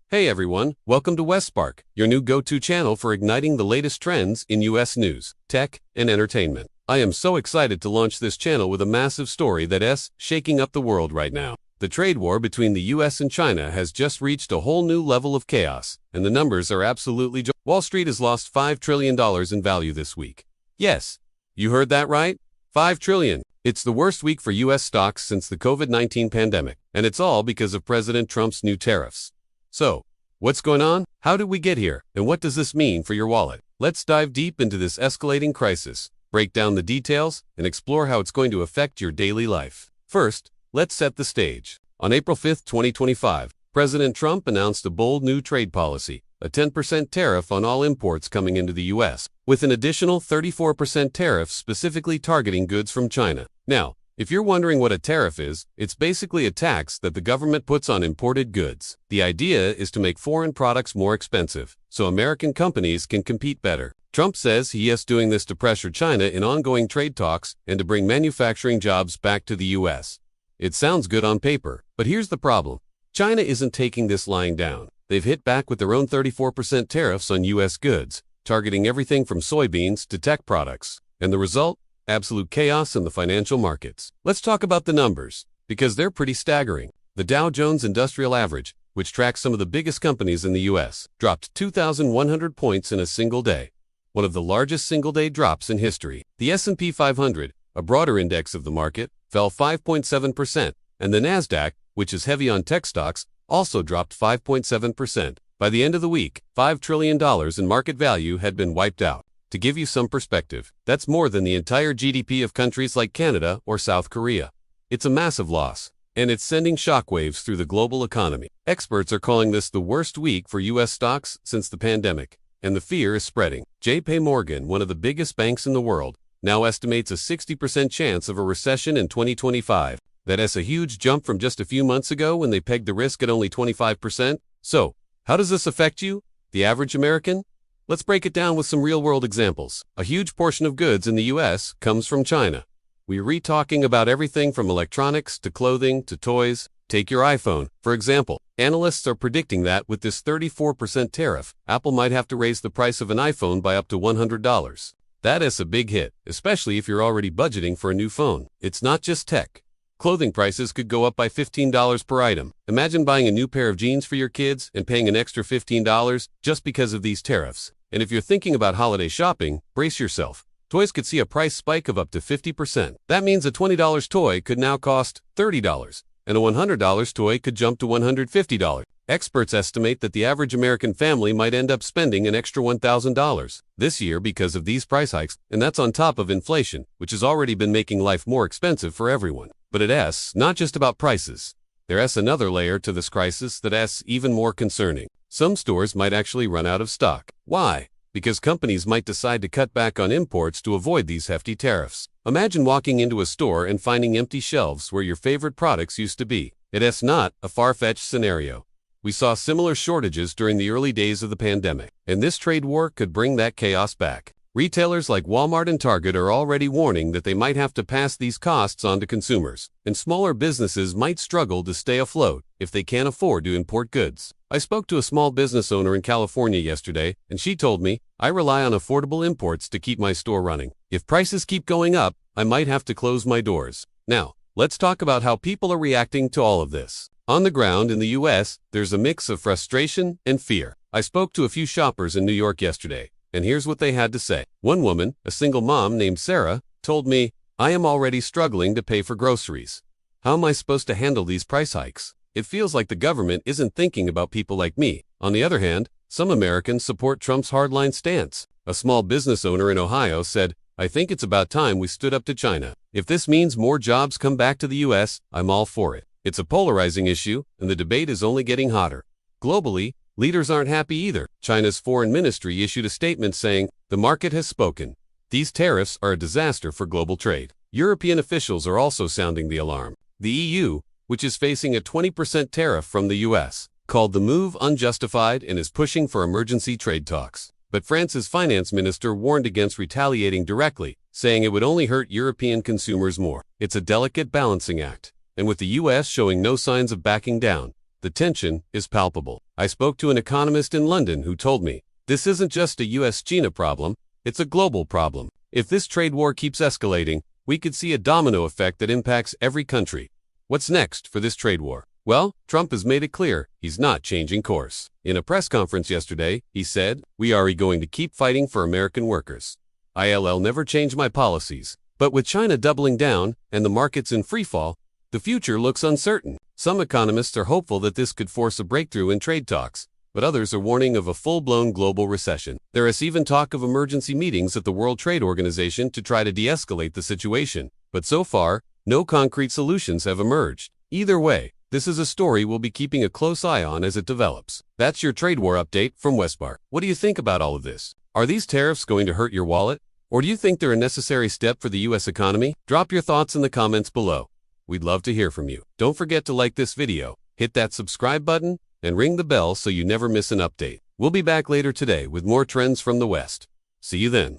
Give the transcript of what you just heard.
Hey everyone, welcome to WestSpark, your new go-to channel for igniting the latest trends in US news, tech, and entertainment. I am so excited to launch this channel with a massive story that's shaking up the world right now. The trade war between the US and China has just reached a whole new level of chaos, and the numbers are absolutely Wall Street has lost $5 trillion in value this week. Yes, you heard that right? $5 trillion. It's the worst week for US stocks since the COVID-19 pandemic, and it's all because of President Trump's new tariffs. So, what's going on? How did we get here? And what does this mean for your wallet? Let's dive deep into this escalating crisis, break down the details, and explore how it's going to affect your daily life. First, let's set the stage. On April 5, 2025, President Trump announced a bold new trade policy, a 10% tariff on all imports coming into the US, with an additional 34% tariff specifically targeting goods from China. Now, if you're wondering what a tariff is, it's basically a tax that the government puts on imported goods. The idea is to make foreign products more expensive, so American companies can compete better. Trump says he is doing this to pressure China in ongoing trade talks and to bring manufacturing jobs back to the US. It sounds good on paper, but here's the problem. China isn't taking this lying down. They've hit back with their own 34% tariffs on US goods, targeting everything from soybeans to tech products. And the result? Absolute chaos in the financial markets. Let's talk about the numbers, because they're pretty staggering. The Dow Jones Industrial Average, which tracks some of the biggest companies in the US, dropped 2,100 points in a single day, one of the largest single-day drops in history. The S&P 500, a broader index of the market, fell 5.7%, and the Nasdaq, which is heavy on tech stocks, also dropped 5.7%. By the end of the week, $5 trillion in market value had been wiped out. To give you some perspective, that's more than the entire GDP of countries like Canada or South Korea. It's a massive loss, and it's sending shockwaves through the global economy. Experts are calling this the worst week for US stocks since the pandemic, and the fear is spreading. J.P. Morgan, one of the biggest banks in the world, now estimates a 60% chance of a recession in 2025. That's a huge jump from just a few months ago when they pegged the risk at only 25%. So, how does this affect you, the average American? Let's break it down with some real-world examples. A huge portion of goods in the US comes from China. We're talking about everything from electronics to clothing to toys. Take your iPhone, for example. Analysts are predicting that with this 34% tariff, Apple might have to raise the price of an iPhone by up to $100. That is a big hit, especially if you're already budgeting for a new phone. It's not just tech. Clothing prices could go up by $15 per item. Imagine buying a new pair of jeans for your kids and paying an extra $15 just because of these tariffs. And if you're thinking about holiday shopping, brace yourself. Toys could see a price spike of up to 50%. That means a $20 toy could now cost $30, and a $100 toy could jump to $150. Experts estimate that the average American family might end up spending an extra $1,000 this year because of these price hikes, and that's on top of inflation, which has already been making life more expensive for everyone. But it's not just about prices. There's another layer to this crisis that's even more concerning. Some stores might actually run out of stock. Why? Because companies might decide to cut back on imports to avoid these hefty tariffs. Imagine walking into a store and finding empty shelves where your favorite products used to be. It's not a far-fetched scenario. We saw similar shortages during the early days of the pandemic, and this trade war could bring that chaos back. Retailers like Walmart and Target are already warning that they might have to pass these costs on to consumers, and smaller businesses might struggle to stay afloat if they can't afford to import goods. I spoke to a small business owner in California yesterday, and she told me, "I rely on affordable imports to keep my store running. If prices keep going up, I might have to close my doors." Now, let's talk about how people are reacting to all of this. On the ground in the US, there's a mix of frustration and fear. I spoke to a few shoppers in New York yesterday, and here's what they had to say. One woman, a single mom named Sarah, told me, "I am already struggling to pay for groceries. How am I supposed to handle these price hikes? It feels like the government isn't thinking about people like me." On the other hand, some Americans support Trump's hardline stance. A small business owner in Ohio said, "I think it's about time we stood up to China. If this means more jobs come back to the US, I'm all for it." It's a polarizing issue, and the debate is only getting hotter. Globally, leaders aren't happy either. China's foreign ministry issued a statement saying, "The market has spoken. These tariffs are a disaster for global trade." European officials are also sounding the alarm. The EU, which is facing a 20% tariff from the US, called the move unjustified and is pushing for emergency trade talks. But France's finance minister warned against retaliating directly, saying it would only hurt European consumers more. It's a delicate balancing act. And with the US showing no signs of backing down, the tension is palpable. I spoke to an economist in London who told me, this isn't just a US-China problem, it's a global problem. If this trade war keeps escalating, we could see a domino effect that impacts every country. What's next for this trade war? Well, Trump has made it clear he's not changing course. In a press conference yesterday, he said, "We are going to keep fighting for American workers. I'll never change my policies." But with China doubling down and the markets in freefall, the future looks uncertain. Some economists are hopeful that this could force a breakthrough in trade talks, but others are warning of a full-blown global recession. There is even talk of emergency meetings at the World Trade Organization to try to de-escalate the situation. But so far, no concrete solutions have emerged. Either way, this is a story we'll be keeping a close eye on as it develops. That's your trade war update from Westpark. What do you think about all of this? Are these tariffs going to hurt your wallet? Or do you think they're a necessary step for the US economy? Drop your thoughts in the comments below. We'd love to hear from you. Don't forget to like this video, hit that subscribe button, and ring the bell so you never miss an update. We'll be back later today with more trends from the West. See you then.